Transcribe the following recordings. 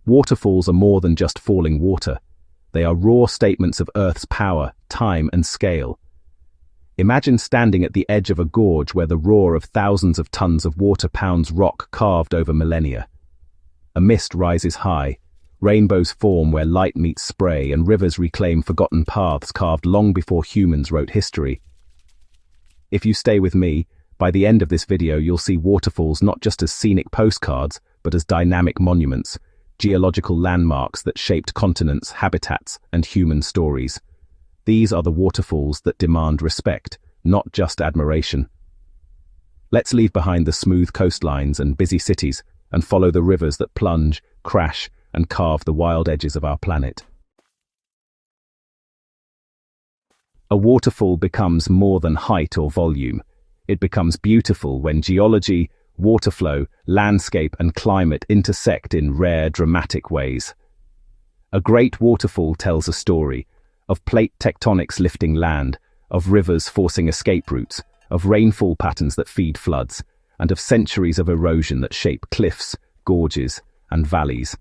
Waterfalls are more than just falling water. They are raw statements of Earth's power, time, and scale. Imagine standing at the edge of a gorge where the roar of thousands of tons of water pounds rock carved over millennia. A mist rises high, rainbows form where light meets spray, and rivers reclaim forgotten paths carved long before humans wrote history. If you stay with me, by the end of this video you'll see waterfalls not just as scenic postcards, but as dynamic monuments, geological landmarks that shaped continents, habitats, and human stories. These are the waterfalls that demand respect, not just admiration. Let's leave behind the smooth coastlines and busy cities and follow the rivers that plunge, crash, and carve the wild edges of our planet. A waterfall becomes more than height or volume. It becomes beautiful when geology, water flow, landscape, and climate intersect in rare, dramatic ways. A great waterfall tells a story of plate tectonics lifting land, of rivers forcing escape routes, of rainfall patterns that feed floods, and of centuries of erosion that shape cliffs, gorges, and valleys.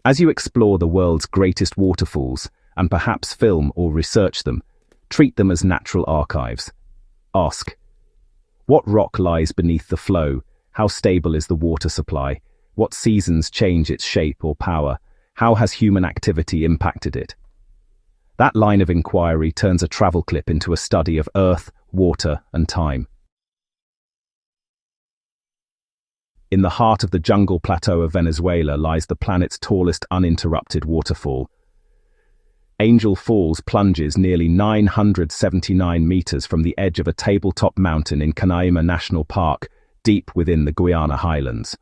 As you explore the world's greatest waterfalls, and perhaps film or research them, treat them as natural archives. Ask, what rock lies beneath the flow? How stable is the water supply? What seasons change its shape or power? How has human activity impacted it? That line of inquiry turns a travel clip into a study of Earth, water, and time. In the heart of the jungle plateau of Venezuela lies the planet's tallest uninterrupted waterfall. Angel Falls plunges nearly 979 meters from the edge of a tabletop mountain in Canaima National Park, deep within the Guiana highlands.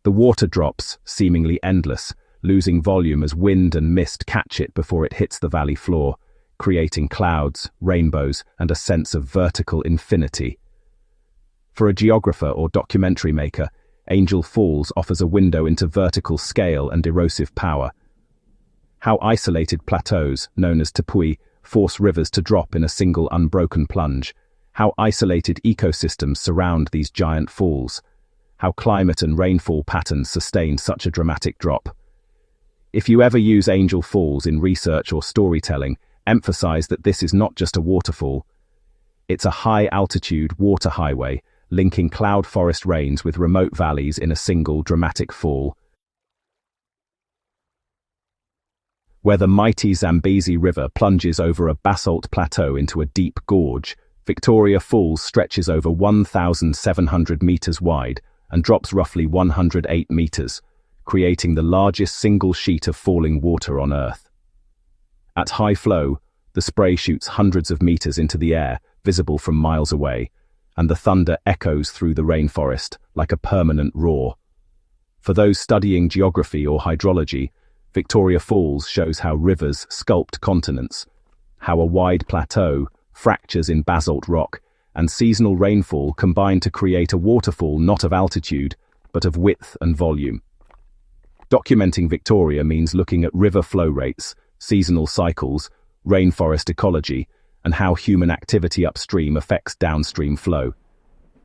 The water drops, seemingly endless, losing volume as wind and mist catch it before it hits the valley floor, creating clouds, rainbows, and a sense of vertical infinity. For a geographer or documentary maker, Angel Falls offers a window into vertical scale and erosive power. How isolated plateaus, known as tepuy, force rivers to drop in a single unbroken plunge. How isolated ecosystems surround these giant falls. How climate and rainfall patterns sustain such a dramatic drop. If you ever use Angel Falls in research or storytelling, emphasize that this is not just a waterfall. It's a high-altitude water highway, linking cloud forest range with remote valleys in a single dramatic fall. Where the mighty Zambezi River plunges over a basalt plateau into a deep gorge, Victoria Falls stretches over 1,700 meters wide and drops roughly 108 meters, creating the largest single sheet of falling water on Earth. At high flow, the spray shoots hundreds of meters into the air, visible from miles away, and the thunder echoes through the rainforest like a permanent roar. For those studying geography or hydrology, Victoria Falls shows how rivers sculpt continents, how a wide plateau, fractures in basalt rock, and seasonal rainfall combine to create a waterfall not of altitude, but of width and volume. Documenting Victoria means looking at river flow rates, seasonal cycles, rainforest ecology, and how human activity upstream affects downstream flow,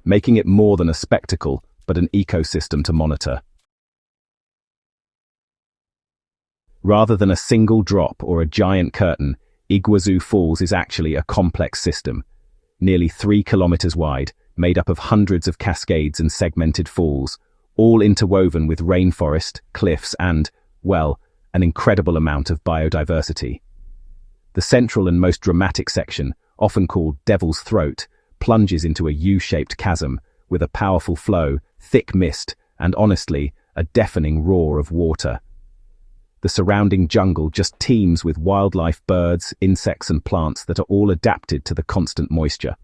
making it more than a spectacle, but an ecosystem to monitor. Rather than a single drop or a giant curtain, Iguazu Falls is actually a complex system, nearly 3 kilometers wide, made up of hundreds of cascades and segmented falls, all interwoven with rainforest, cliffs, and, well, an incredible amount of biodiversity. The central and most dramatic section, often called Devil's Throat, plunges into a U-shaped chasm with a powerful flow, thick mist, and honestly, a deafening roar of water. The surrounding jungle just teems with wildlife, birds, insects, and plants that are all adapted to the constant moisture.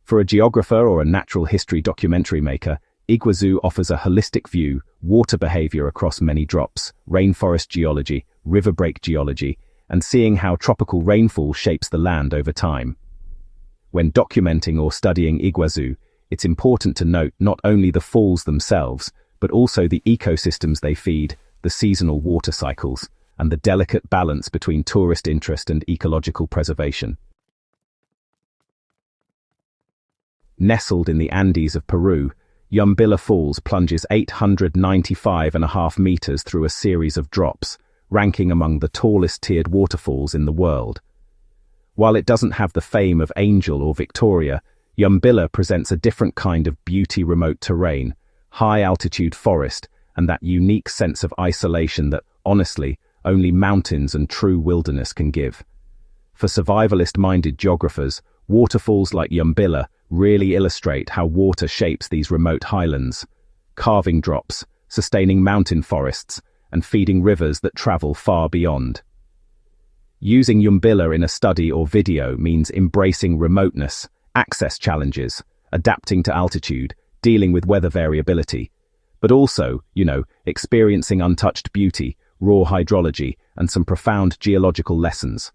For a geographer or a natural history documentary maker, Iguazu offers a holistic view, water behavior across many drops, rainforest geology, river break geology, and seeing how tropical rainfall shapes the land over time. When documenting or studying Iguazu, it's important to note not only the falls themselves, but also the ecosystems they feed, the seasonal water cycles, and the delicate balance between tourist interest and ecological preservation. Nestled in the Andes of Peru, Yumbilla Falls plunges 895.5 meters through a series of drops, ranking among the tallest tiered waterfalls in the world. While it doesn't have the fame of Angel or Victoria, Yumbilla presents a different kind of beauty: remote terrain, high-altitude forest, and that unique sense of isolation that, honestly, only mountains and true wilderness can give. For survivalist-minded geographers, waterfalls like Yumbilla really illustrate how water shapes these remote highlands, carving drops, sustaining mountain forests, and feeding rivers that travel far beyond. Using Yumbilla in a study or video means embracing remoteness, access challenges, adapting to altitude, dealing with weather variability, but also, experiencing untouched beauty, raw hydrology, and some profound geological lessons.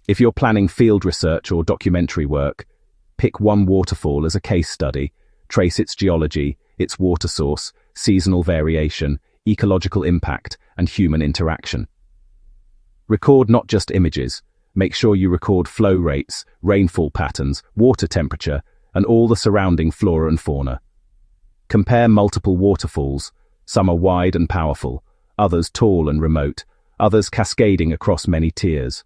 If you're planning field research or documentary work, pick one waterfall as a case study, trace its geology, its water source, seasonal variation, ecological impact, and human interaction. Record not just images, make sure you record flow rates, rainfall patterns, water temperature, and all the surrounding flora and fauna. Compare multiple waterfalls. Some are wide and powerful, others tall and remote, others cascading across many tiers.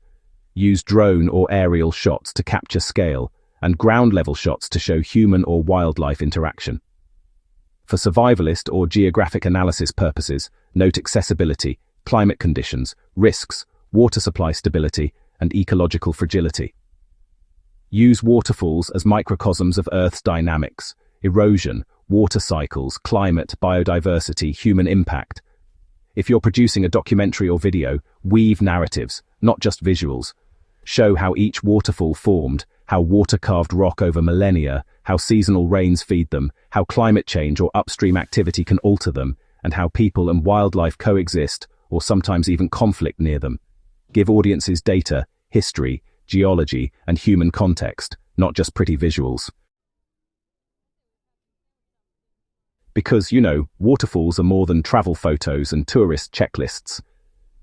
Use drone or aerial shots to capture scale, and ground-level shots to show human or wildlife interaction. For survivalist or geographic analysis purposes, note accessibility, climate conditions, risks, water supply stability, and ecological fragility. Use waterfalls as microcosms of Earth's dynamics: erosion, water cycles, climate, biodiversity, human impact. If you're producing a documentary or video, weave narratives, not just visuals. Show how each waterfall formed, how water carved rock over millennia, how seasonal rains feed them, how climate change or upstream activity can alter them, and how people and wildlife coexist, or sometimes even conflict near them. Give audiences data, history, geology, and human context, not just pretty visuals. Because, waterfalls are more than travel photos and tourist checklists.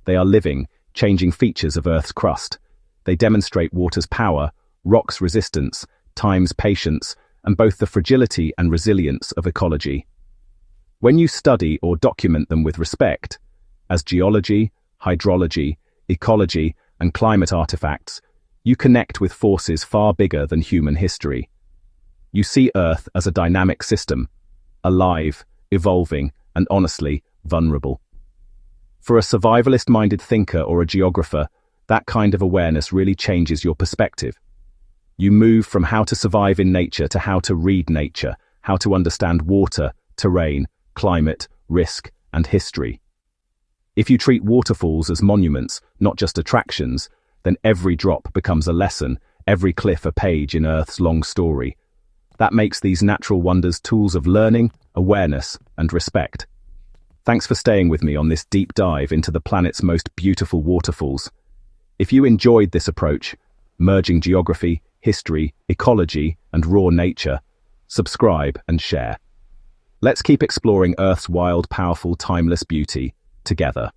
They are living, changing features of Earth's crust. They demonstrate water's power, rock's resistance, time's patience, and both the fragility and resilience of ecology. When you study or document them with respect, as geology, hydrology, ecology, and climate artifacts, you connect with forces far bigger than human history. You see Earth as a dynamic system, alive, evolving, and honestly, vulnerable. For a survivalist-minded thinker or a geographer, that kind of awareness really changes your perspective. You move from how to survive in nature to how to read nature, how to understand water, terrain, climate, risk, and history. If you treat waterfalls as monuments, not just attractions, then every drop becomes a lesson, every cliff a page in Earth's long story. That makes these natural wonders tools of learning, awareness, and respect. Thanks for staying with me on this deep dive into the planet's most beautiful waterfalls. If you enjoyed this approach, merging geography, history, ecology, and raw nature, subscribe and share. Let's keep exploring Earth's wild, powerful, timeless beauty together.